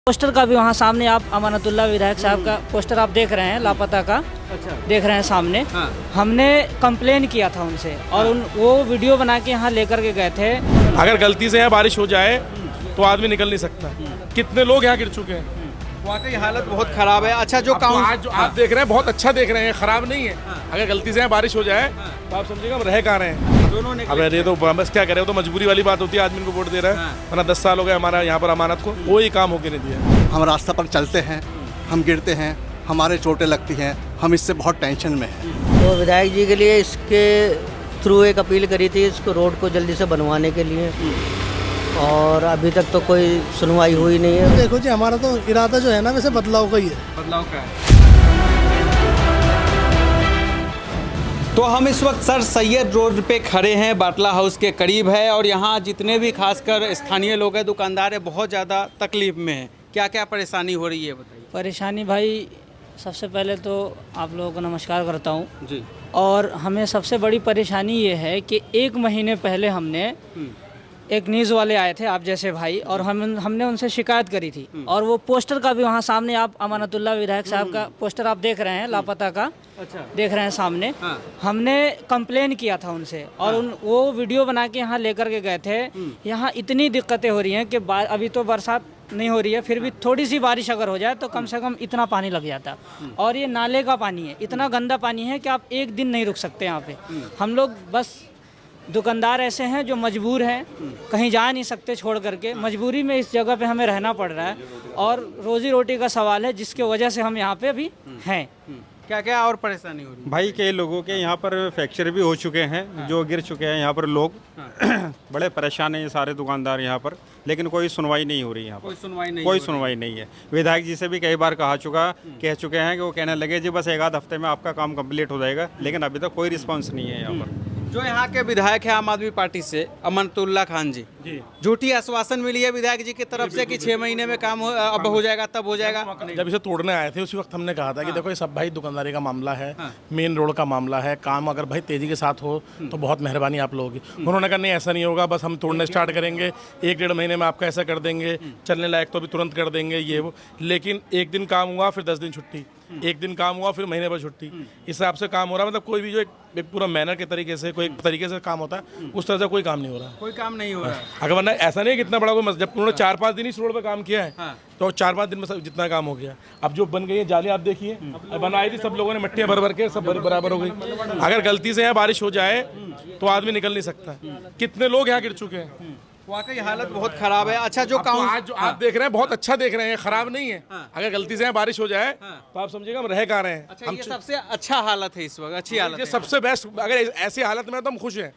Poster का भी वहाँ सामने आप अमानतुल्लाह विधायक साहब का पोस्टर आप देख रहे हैं, लापता का देख रहे हैं सामने। हाँ। हमने कंप्लेन किया था उनसे और वो वीडियो बना के यहाँ लेकर के गए थे। अगर गलती से यहाँ बारिश हो जाए तो आदमी निकल नहीं सकता। कितने लोग यहाँ गिर चुके हैं। वाकई हालत बहुत खराब है। अच्छा जो आज जो आप देख रहे हैं बहुत अच्छा देख रहे हैं, खराब नहीं है। अगर गलती से यहाँ बारिश हो जाए तो आप समझिएगा हम रह कहाँ रहे हैं। दोनों ने अब ये तो बस क्या करें, वो तो मजबूरी वाली बात होती है, आदमी को वोट दे रहा है। वरना 10 साल हो गए हमारा यहाँ पर अमानत को कोई काम होके नहीं दिया। हम रास्ता पर चलते हैं, हम गिरते हैं, हमारे चोटें लगती हैं, हम इससे बहुत टेंशन में हैं। तो विधायक जी के लिए इसके थ्रू एक अपील करी थी इसको रोड को जल्दी से बनवाने के लिए, और अभी तक तो कोई सुनवाई हुई नहीं है। देखो जी, हमारा तो इरादा जो है ना वैसे बदलाव का ही है। बदलाव का है। तो हम इस वक्त सर सैयद रोड पे खड़े हैं, बाटला हाउस के करीब है, और यहाँ जितने भी खासकर स्थानीय लोग हैं, दुकानदार हैं, बहुत ज़्यादा तकलीफ में हैं। क्या क्या परेशानी हो रही है बताइए। परेशानी भाई, सबसे पहले तो आप लोगों को नमस्कार करता हूँ जी। और हमें सबसे बड़ी परेशानी ये है कि 1 महीने पहले हमने एक न्यूज़ वाले आए थे आप जैसे भाई, और हमने उनसे शिकायत करी थी। और वो पोस्टर का भी वहाँ सामने आप अमानतुल्लाह विधायक साहब का पोस्टर आप देख रहे हैं, लापता का देख रहे हैं सामने। हाँ। हमने कंप्लेन किया था उनसे और वो वीडियो बना के यहाँ लेकर के गए थे। यहाँ इतनी दिक्कतें हो रही हैं कि अभी तो बरसात नहीं हो रही है, फिर भी थोड़ी सी बारिश अगर हो जाए तो कम से कम इतना पानी लग जाता। और ये नाले का पानी है, इतना गंदा पानी है कि आप एक दिन नहीं रुक सकते यहाँ पे। हम लोग बस दुकानदार ऐसे हैं जो मजबूर हैं, कहीं जा नहीं सकते छोड़ करके, मजबूरी में इस जगह पे हमें रहना पड़ रहा है और रोजी रोटी का सवाल है, जिसके वजह से हम यहाँ पे अभी हैं। क्या क्या और परेशानी हो रही है भाई? कई लोगों के यहाँ पर फ्रैक्चर भी हो चुके हैं, जो गिर चुके हैं यहाँ पर लोग। बड़े परेशान हैं ये सारे दुकानदार यहाँ पर, लेकिन कोई सुनवाई नहीं हो रही यहाँ पर। कोई सुनवाई नहीं है। विधायक जी से भी कई बार कह चुके हैं कि वो कहने लगे जी बस 1 आध हफ्ते में आपका काम कंप्लीट हो जाएगा, लेकिन अभी तक कोई रिस्पॉन्स नहीं है यहाँ पर। जो यहाँ के विधायक है आम आदमी पार्टी से अमानतुल्लाह खान जी, झूठी आश्वासन मिली है विधायक जी की तरफ से कि 6 महीने में काम अब हो जाएगा, तब हो जाएगा। जब इसे तोड़ने आए थे उसी वक्त हमने कहा था कि देखो ये सब भाई दुकानदारी का मामला है, मेन रोड का मामला है, काम अगर भाई तेजी के साथ हो तो बहुत मेहरबानी आप लोगों की। उन्होंने कहा नहीं ऐसा नहीं होगा, बस हम तोड़ने स्टार्ट करेंगे, 1-1.5 महीने में आपका ऐसा कर देंगे, चलने लायक तो अभी तुरंत कर देंगे ये वो। लेकिन 1 दिन काम हुआ फिर 10 दिन छुट्टी, 1 दिन काम हुआ फिर महीने भर छुट्टी। इस हिसाब से काम हो रहा है। मतलब कोई भी जो एक पूरा मैनर के तरीके से कोई तरीके से काम होता है, उस तरह से कोई काम नहीं हो रहा। कोई काम नहीं हो रहा है। अगर वरना ऐसा नहीं है कितना बड़ा कोई जब उन्होंने 4-5 दिन इस रोड पे काम किया है तो 4-5 दिन में सब जितना काम हो गया। अब जो बन गई है जाली आप देखिए, बनाई थी सब लोगों ने मट्टियाँ भर के, सब बराबर हो गई। अगर गलती से यहाँ बारिश हो जाए तो आदमी निकल नहीं सकता। कितने लोग यहाँ गिर चुके हैं। वाकई हालत बहुत खराब है। अच्छा जो आज जो आप देख रहे हैं बहुत अच्छा देख रहे हैं, खराब नहीं है। अगर गलती से यहाँ बारिश हो जाए तो आप समझिएगा हम रह कहाँ रहे हैं। अच्छा, ये सबसे अच्छा हालत है इस वक्त, अच्छी हालत ये है। सबसे बेस्ट। अगर ऐसी हालत में तो हम खुश हैं,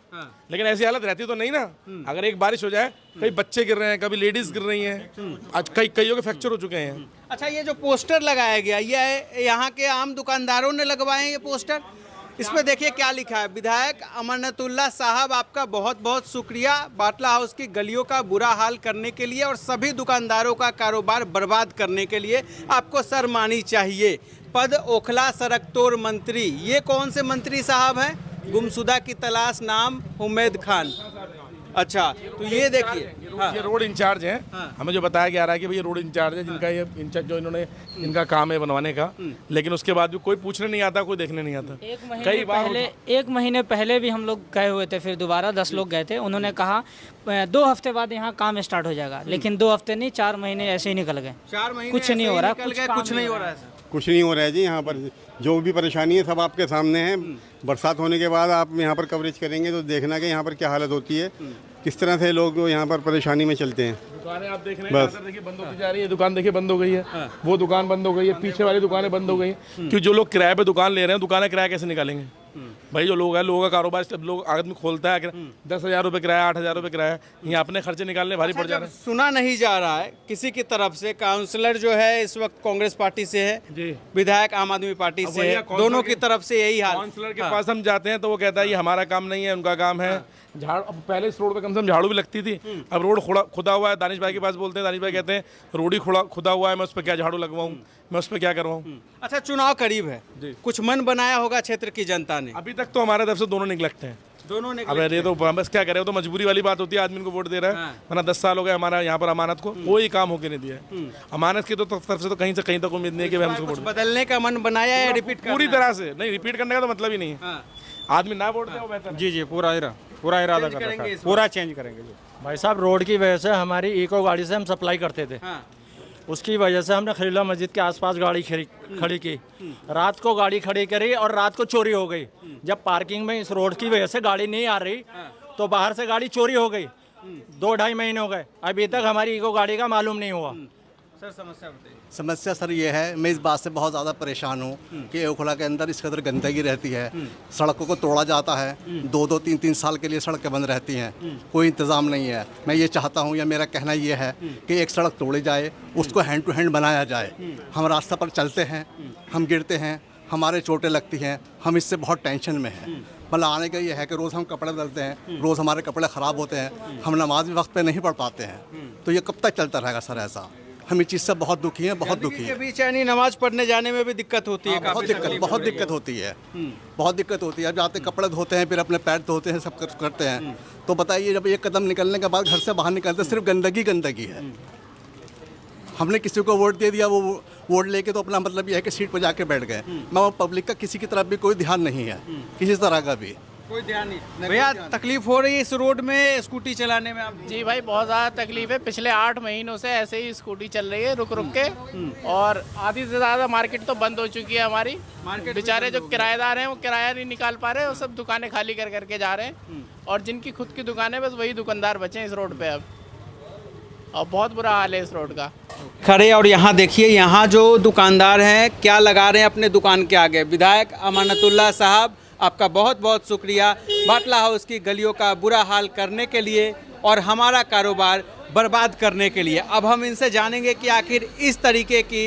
लेकिन ऐसी हालत रहती तो नहीं ना। अगर एक बारिश हो जाए, कई बच्चे गिर रहे हैं, कभी लेडीज गिर रही हैं, आज कईयों के फ्रैक्चर हो चुके हैं। अच्छा ये जो पोस्टर लगाया गया, ये यहाँ के आम दुकानदारों ने लगवाए हैं ये पोस्टर। इसमें देखिए क्या लिखा है, विधायक अमानतुल्लाह साहब आपका बहुत बहुत शुक्रिया बाटला हाउस की गलियों का बुरा हाल करने के लिए और सभी दुकानदारों का कारोबार बर्बाद करने के लिए आपको शर्मानी चाहिए। पद ओखला सड़क तोड़ मंत्री। ये कौन से मंत्री साहब हैं? गुमशुदा की तलाश, नाम उम्मेद खान। अच्छा तो ये देखिए ये रोड इंचार्ज हैं। हमें जो बताया गया रहा है कि भाई ये रोड इंचार्ज है, जिनका ये इंचार्ज जो इन्होंने इनका काम है बनवाने का, लेकिन उसके बाद भी कोई पूछने नहीं आता, कोई देखने नहीं आता। 1 महीने पहले भी हम लोग गए हुए थे, फिर दोबारा 10 लोग गए थे। उन्होंने कहा 2 हफ्ते बाद यहाँ काम स्टार्ट हो जाएगा, लेकिन 2 हफ्ते नहीं 4 महीने ऐसे ही निकल गए। 4 महीने कुछ नहीं हो रहा, कुछ नहीं हो रहा है। कुछ नहीं हो रहा है जी। यहाँ पर जो भी परेशानी है सब आपके सामने है। बरसात होने के बाद आप यहाँ पर कवरेज करेंगे तो देखना कि यहाँ पर क्या हालत होती है, किस तरह से लोग यहाँ पर परेशानी में चलते हैं। दुकानें आप देख रहे हैं, अंदर देखिए बंद होती जा रही है, दुकान देखिए बंद हो गई है, वो दुकान बंद हो गई है, पीछे वाली दुकानें बंद हो गई हैं। क्योंकि जो लोग किराए पे दुकान ले रहे हैं, दुकानें किराया कैसे निकालेंगे भाई? जो लोग हैं, लोगों का कारोबार, सब लोग आदमी खोलता है 10,000 रुपये किराया, 8,000 रुपये किराया, यहाँ अपने खर्चे निकालने भारी पड़ जा रहे हैं। सुना नहीं जा रहा है किसी की तरफ से। काउंसलर जो है इस वक्त कांग्रेस पार्टी से है जी, विधायक आम आदमी पार्टी से है, दोनों की तरफ से यही हाल। काउंसलर के पास हम जाते हैं तो वो कहता है ये हमारा काम नहीं है, उनका काम है। झाड़ू, अब पहले इस रोड पे कम से कम झाड़ू भी लगती थी, अब रोड खुदा हुआ है। दानिश भाई के पास बोलते हैं, दानिश भाई कहते हैं रोड ही खुदा हुआ है, मैं उस पर क्या झाड़ू लगवाऊं, मैं उस पर क्या करवाऊं। अच्छा चुनाव करीब है, कुछ मन बनाया होगा क्षेत्र की जनता ने? अभी तक तो हमारे तरफ से दोनों निगलेक्ट हैं। दोनों ने अब ये तो बस क्या करें, वो तो मजबूरी वाली बात होती है, आदमी को वोट दे रहा है, वरना 10 साल हो गए हमारा यहाँ पर अमानत को कोई काम होके नहीं दिया है। अमानत की तो तरफ से तो कहीं तक उम्मीद नहीं है कि हम उसको वोट दें। बदलने का मन बनाया है, रिपीट पूरी तरह से नहीं, रिपीट करने का तो मतलब ही नहीं है। आदमी ना वोट दे वो बेहतर है। जी पूरा इरादा कर रखा है, पूरा चेंज करेंगे जी। भाई साहब, रोड की वजह से हमारी इको गाड़ी से हम सप्लाई करते थे, उसकी वजह से हमने खलीला मस्जिद के आसपास गाड़ी खड़ी की, रात को गाड़ी खड़ी करी और रात को चोरी हो गई। जब पार्किंग में इस रोड की वजह से गाड़ी नहीं आ रही तो बाहर से गाड़ी चोरी हो गई। 2-2.5 महीने हो गए, अभी तक हमारी इको गाड़ी का मालूम नहीं हुआ। सर समस्या बताइए। समस्या सर ये है, मैं इस बात से बहुत ज़्यादा परेशान हूँ कि ओखला के अंदर इस कदर गंदगी रहती है, सड़कों को तोड़ा जाता है, 2-2, 3-3 साल के लिए सड़कें बंद रहती हैं, कोई इंतज़ाम नहीं है। मैं ये चाहता हूँ, या मेरा कहना ये है कि एक सड़क तोड़ी जाए, उसको हैंड टू हैंड बनाया जाए। हम रास्ते पर चलते हैं, हम गिरते हैं, हमारे चोटें लगती हैं, हम इससे बहुत टेंशन में हैं। मतलब आने का ये है कि रोज़ हम कपड़े बदलते हैं, रोज़ हमारे कपड़े ख़राब होते हैं, हम नमाज भी वक्त पे नहीं पढ़ पाते हैं। तो ये कब तक चलता रहेगा सर ऐसा? हम इस चीज़ से बहुत दुखी हैं, बहुत दुखी के हैं। बीच यानी नमाज पढ़ने जाने में भी दिक्कत होती है, बहुत दिक्कत होती है, बहुत दिक्कत होती है। अब जाते कपड़े धोते हैं, फिर अपने पैर धोते हैं, सब करते हैं, तो बताइए जब एक कदम निकलने के बाद घर से बाहर निकलते सिर्फ गंदगी है। हमने किसी को वोट दे दिया, वो वोट लेके तो अपना मतलब ये है कि सीट पर जाके बैठ गए। मैं पब्लिक का किसी की तरफ भी कोई ध्यान नहीं है, किसी तरह का भी कोई ध्यान नहीं। भैया तकलीफ हो रही है इस रोड में स्कूटी चलाने में आप? जी भाई, बहुत ज़्यादा तकलीफ है। पिछले 8 महीनों से ऐसे ही स्कूटी चल रही है रुक के, और आधी से ज़्यादा मार्केट तो बंद हो चुकी है हमारी। बेचारे जो किराएदार हैं वो किराया नहीं निकाल पा रहे, वो सब दुकानें खाली कर करके जा रहे हैं, और जिनकी खुद की दुकानें बस वही दुकानदार बचे हैं इस रोड पे अब, और बहुत बुरा हाल है इस रोड का। खड़े और यहाँ देखिए, यहाँ जो दुकानदार हैं क्या लगा रहे हैं अपने दुकान के आगे। विधायक अमानतुल्लाह साहब, आपका बहुत बहुत शुक्रिया बाटला हाउस की गलियों का बुरा हाल करने के लिए और हमारा कारोबार बर्बाद करने के लिए। अब हम इनसे जानेंगे कि आखिर इस तरीके की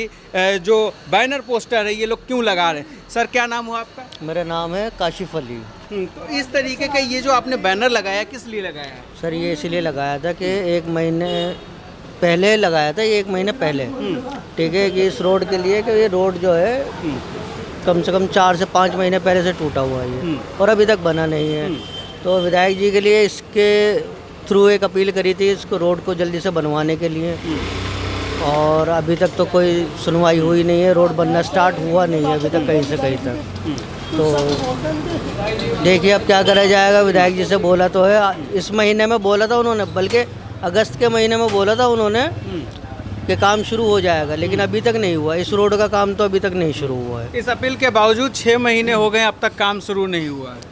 जो बैनर पोस्टर है ये लोग क्यों लगा रहे हैं। सर क्या नाम हुआ आपका? मेरा नाम है काशिफ अली। तो इस तरीके का ये जो आपने बैनर लगाया किस लिए लगाया है? सर ये इसलिए लगाया था कि 1 महीने पहले लगाया था, 1 महीने पहले, ठीक है, कि इस रोड के लिए कि ये रोड जो है कम से कम 4 से 5 महीने पहले से टूटा हुआ है और अभी तक बना नहीं है। तो विधायक जी के लिए इसके थ्रू एक अपील करी थी इसको रोड को जल्दी से बनवाने के लिए, और अभी तक तो कोई सुनवाई हुई नहीं है। रोड बनना स्टार्ट हुआ नहीं है अभी तक कहीं से कहीं तक। तो देखिए अब क्या करा जाएगा। विधायक जी से बोला तो है, इस महीने में बोला था उन्होंने, बल्कि अगस्त के महीने में बोला था उन्होंने कि काम शुरू हो जाएगा, लेकिन अभी तक नहीं हुआ। इस रोड का काम तो अभी तक नहीं शुरू हुआ है। इस अपील के बावजूद 6 महीने हो गए, अब तक काम शुरू नहीं हुआ है।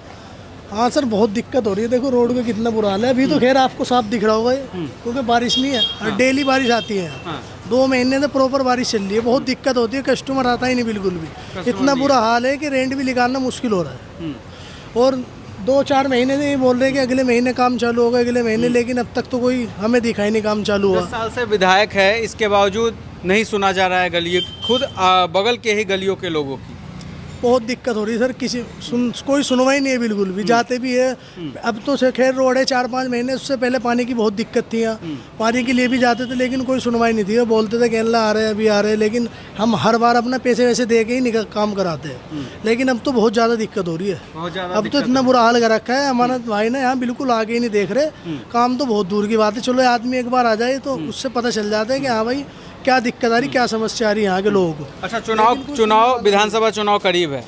हाँ सर, बहुत दिक्कत हो रही है। देखो रोड का कितना बुरा हाल है। अभी तो खैर आपको साफ दिख रहा होगा क्योंकि बारिश नहीं है और डेली बारिश आती है। 2 महीने से प्रॉपर बारिश चल रही है, बहुत दिक्कत होती है, कस्टमर आता ही नहीं बिल्कुल भी। इतना बुरा हाल है कि रेंट भी निकालना मुश्किल हो रहा है। और 2-4 महीने से ये बोल रहे हैं कि अगले महीने काम चालू होगा, अगले महीने, लेकिन अब तक तो कोई हमें दिखाई नहीं काम चालू हुआ। 10 साल से विधायक है, इसके बावजूद नहीं सुना जा रहा है गली खुद बगल के ही गलियों के लोगों की। बहुत दिक्कत हो रही है सर, कोई सुनवाई नहीं है बिल्कुल भी। जाते भी है, अब तो खैर रोड है, 4-5 महीने उससे पहले पानी की बहुत दिक्कत थी यहाँ। पानी के लिए भी जाते थे लेकिन कोई सुनवाई नहीं थी। वो बोलते थे केरला आ रहे हैं, अभी आ रहे हैं, लेकिन हम हर बार अपना पैसे वैसे दे के ही काम कराते हैं। लेकिन अब तो बहुत ज़्यादा दिक्कत हो रही है। अब तो इतना बुरा हाल कर रखा है। अमानत भाई ने यहाँ बिल्कुल आगे ही नहीं देख रहे। काम तो बहुत दूर की बात है, चलो आदमी एक बार आ जाए तो उससे पता चल जाता है कि हाँ भाई क्या दिक्कत आ रही, क्या समस्या आ रही है यहाँ के लोगों को। अच्छा, चुनाव विधानसभा चुनाव करीब है,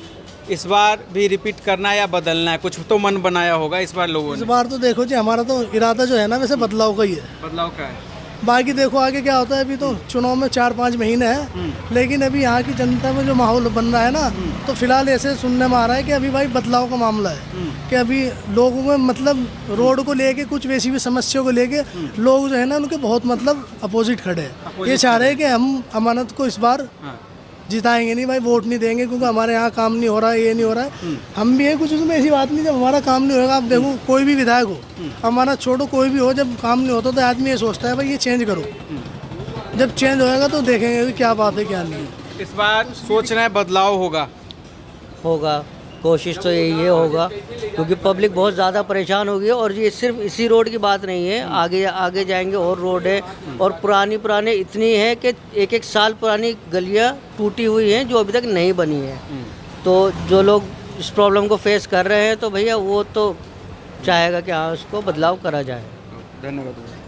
इस बार भी रिपीट करना है या बदलना है? कुछ तो मन बनाया होगा इस बार लोगों ने। इस बार तो देखो जी, हमारा तो इरादा जो है ना वैसे बदलाव का ही है। बदलाव का है, बाकी देखो आगे क्या होता है। अभी तो चुनाव में 4-5 महीने हैं, लेकिन अभी यहाँ की जनता में जो माहौल बन रहा है ना, तो फिलहाल ऐसे सुनने में आ रहा है कि अभी भाई बदलाव का मामला है, कि अभी लोगों में मतलब रोड को लेके कुछ वैसी भी समस्याओं को लेके लोग जो है ना उनके बहुत मतलब अपोजिट खड़े हैं। ये चाह रहे हैं कि हम अमानत को इस बार जिताएंगे नहीं भाई, वोट नहीं देंगे क्योंकि हमारे यहाँ काम नहीं हो रहा है, ये नहीं हो रहा है। हम भी हैं, कुछ उसमें ऐसी बात नहीं, जब हमारा काम नहीं होगा। आप देखो कोई भी विधायक हो, हमारा छोड़ो कोई भी हो, जब काम नहीं होता तो आदमी ये सोचता है भाई ये चेंज करो। जब चेंज होएगा तो देखेंगे कि क्या बात है क्या नहीं। इस बार सोच रहे हैं बदलाव होगा, कोशिश तो यही है होगा, क्योंकि पब्लिक बहुत ज़्यादा परेशान होगी। और ये सिर्फ इसी रोड की बात नहीं है, आगे जाएंगे और रोड है, और पुराने इतनी है कि 1-1 साल पुरानी गलियां टूटी हुई हैं जो अभी तक नहीं बनी है। तो जो लोग इस प्रॉब्लम को फेस कर रहे हैं तो भैया वो तो चाहेगा कि हाँ उसको बदलाव करा जाए। धन्यवाद।